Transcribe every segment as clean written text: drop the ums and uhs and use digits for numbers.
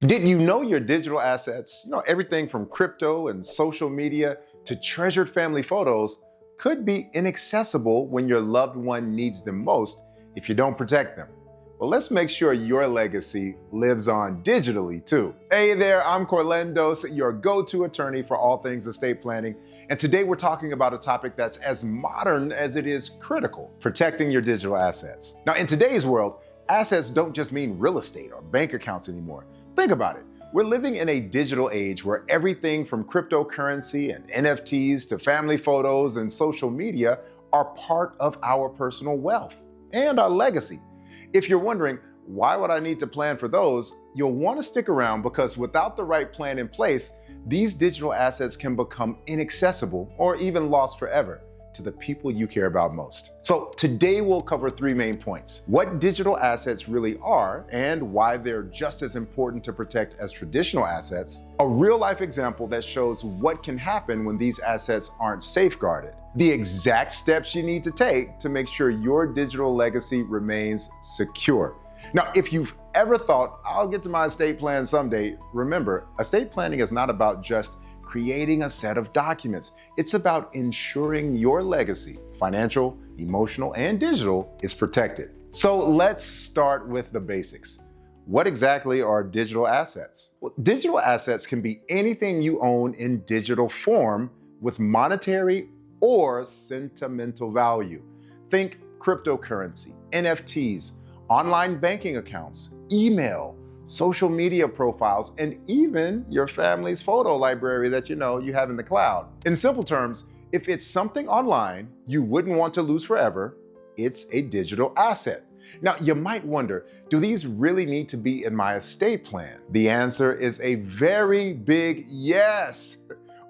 Did you know your digital assets, everything from crypto and social media to treasured family photos, could be inaccessible when your loved one needs them most if you don't protect them? Well, let's make sure your legacy lives on digitally too. Hey there, I'm Corlandos, your go-to attorney for all things estate planning. And today we're talking about a topic that's as modern as it is critical: protecting your digital assets. Now, in today's world, assets don't just mean real estate or bank accounts anymore. Think about it. We're living in a digital age where everything from cryptocurrency and NFTs to family photos and social media are part of our personal wealth and our legacy. If you're wondering, why would I need to plan for those? You'll want to stick around, because without the right plan in place, these digital assets can become inaccessible or even lost forever to the people you care about most. So today we'll cover three main points: what digital assets really are and why they're just as important to protect as traditional assets, a real-life example that shows what can happen when these assets aren't safeguarded, the exact steps you need to take to make sure your digital legacy remains secure. Now, if you've ever thought, I'll get to my estate plan someday, remember, estate planning is not about just creating a set of documents. It's about ensuring your legacy, financial, emotional, and digital, is protected. So let's start with the basics. What exactly are digital assets? Well, digital assets can be anything you own in digital form with monetary or sentimental value. Think cryptocurrency, NFTs, online banking accounts, email, social media profiles, and even your family's photo library that you have in the cloud. In simple terms, if it's something online you wouldn't want to lose forever, it's a digital asset. Now, you might wonder, do these really need to be in my estate plan? The answer is a very big yes.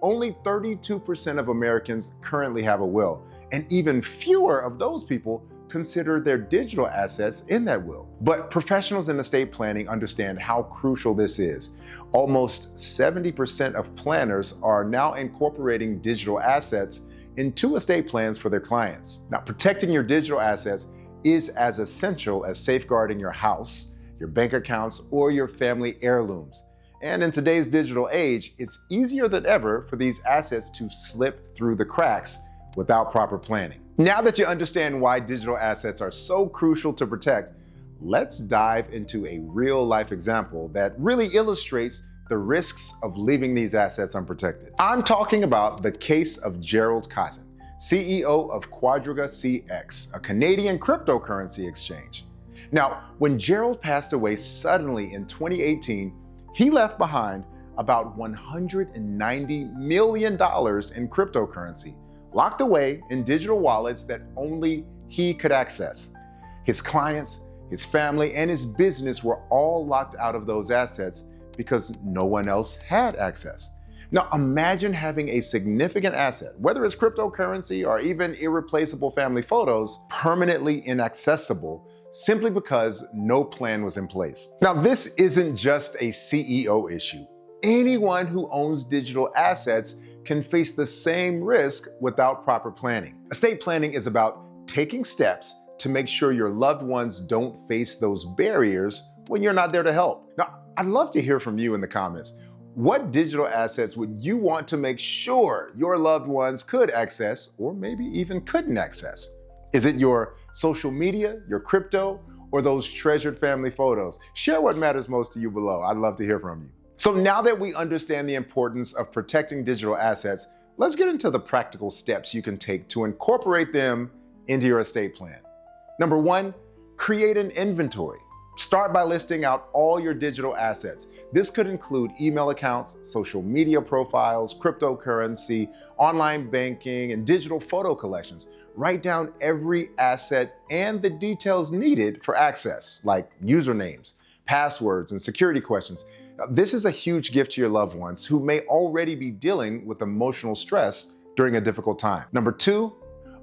Only 32% of Americans currently have a will, and even fewer of those people consider their digital assets in that will. But professionals in estate planning understand how crucial this is. Almost 70% of planners are now incorporating digital assets into estate plans for their clients. Now, protecting your digital assets is as essential as safeguarding your house, your bank accounts, or your family heirlooms. And in today's digital age, it's easier than ever for these assets to slip through the cracks without proper planning. Now that you understand why digital assets are so crucial to protect, let's dive into a real-life example that really illustrates the risks of leaving these assets unprotected. I'm talking about the case of Gerald Cotton, CEO of Quadriga CX, a Canadian cryptocurrency exchange. Now, when Gerald passed away suddenly in 2018, he left behind about $190 million in cryptocurrency, locked away in digital wallets that only he could access. His clients, his family, and his business were all locked out of those assets because no one else had access. Now, imagine having a significant asset, whether it's cryptocurrency or even irreplaceable family photos, permanently inaccessible simply because no plan was in place. Now, this isn't just a CEO issue. Anyone who owns digital assets can face the same risk without proper planning. Estate planning is about taking steps to make sure your loved ones don't face those barriers when you're not there to help. Now, I'd love to hear from you in the comments. What digital assets would you want to make sure your loved ones could access, or maybe even couldn't access? Is it your social media, your crypto, or those treasured family photos? Share what matters most to you below. I'd love to hear from you. So now that we understand the importance of protecting digital assets, let's get into the practical steps you can take to incorporate them into your estate plan. Number one, create an inventory. Start by listing out all your digital assets. This could include email accounts, social media profiles, cryptocurrency, online banking, and digital photo collections. Write down every asset and the details needed for access, like usernames, passwords, and security questions. Now, this is a huge gift to your loved ones who may already be dealing with emotional stress during a difficult time. Number two,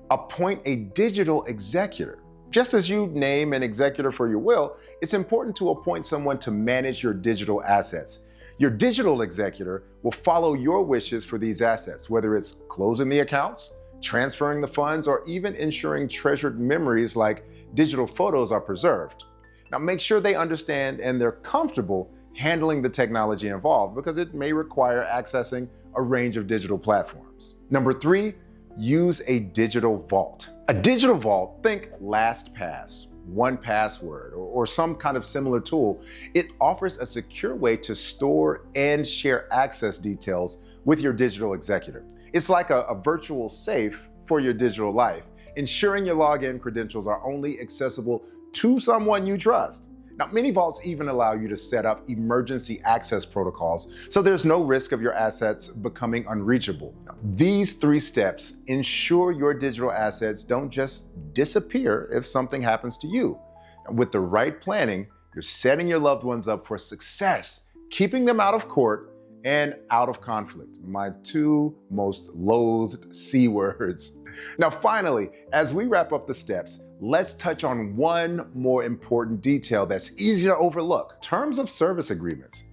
appoint a digital executor. Just as you name an executor for your will, it's important to appoint someone to manage your digital assets. Your digital executor will follow your wishes for these assets, whether it's closing the accounts, transferring the funds, or even ensuring treasured memories like digital photos are preserved. Now, make sure they understand and they're comfortable handling the technology involved because it may require accessing a range of digital platforms. Number 3, use a digital vault. A digital vault, think LastPass, 1Password, or some kind of similar tool. It offers a secure way to store and share access details with your digital executor. It's like a virtual safe for your digital life, ensuring your login credentials are only accessible to someone you trust. Now, many vaults even allow you to set up emergency access protocols, so there's no risk of your assets becoming unreachable. Now, these 3 steps ensure your digital assets don't just disappear if something happens to you. Now, with the right planning, you're setting your loved ones up for success, keeping them out of court and out of conflict. My 2 most loathed C words. Now, finally, as we wrap up the steps, let's touch on one more important detail that's easy to overlook: terms of service agreements.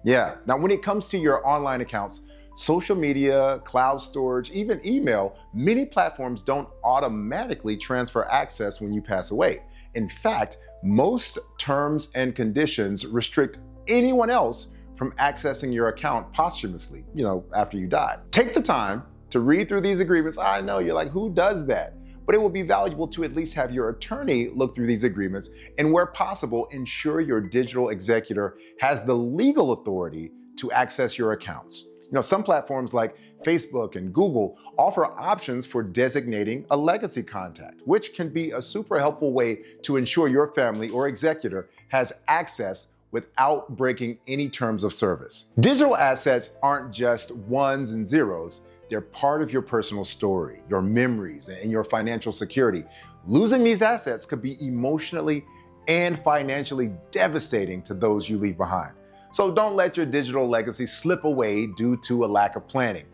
Yeah, now when it comes to your online accounts, social media, cloud storage, even email, many platforms don't automatically transfer access when you pass away. In fact, most terms and conditions restrict anyone else from accessing your account posthumously, after you die. Take the time to read through these agreements. I know you're like, who does that? But it will be valuable to at least have your attorney look through these agreements and, where possible, ensure your digital executor has the legal authority to access your accounts. Some platforms like Facebook and Google offer options for designating a legacy contact, which can be a super helpful way to ensure your family or executor has access without breaking any terms of service. Digital assets aren't just ones and zeros. They're part of your personal story, your memories, and your financial security. Losing these assets could be emotionally and financially devastating to those you leave behind. So don't let your digital legacy slip away due to a lack of planning.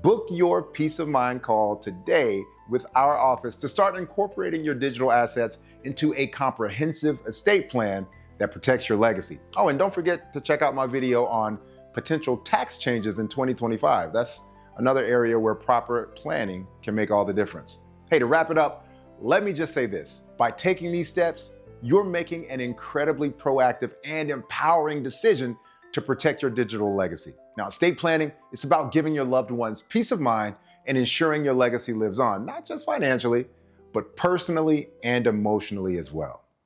Book your peace of mind call today with our office to start incorporating your digital assets into a comprehensive estate plan that protects your legacy. Oh, and don't forget to check out my video on potential tax changes in 2025. That's another area where proper planning can make all the difference. Hey, to wrap it up, let me just say this. By taking these steps, you're making an incredibly proactive and empowering decision to protect your digital legacy. Now, estate planning, it's about giving your loved ones peace of mind and ensuring your legacy lives on, not just financially, but personally and emotionally as well.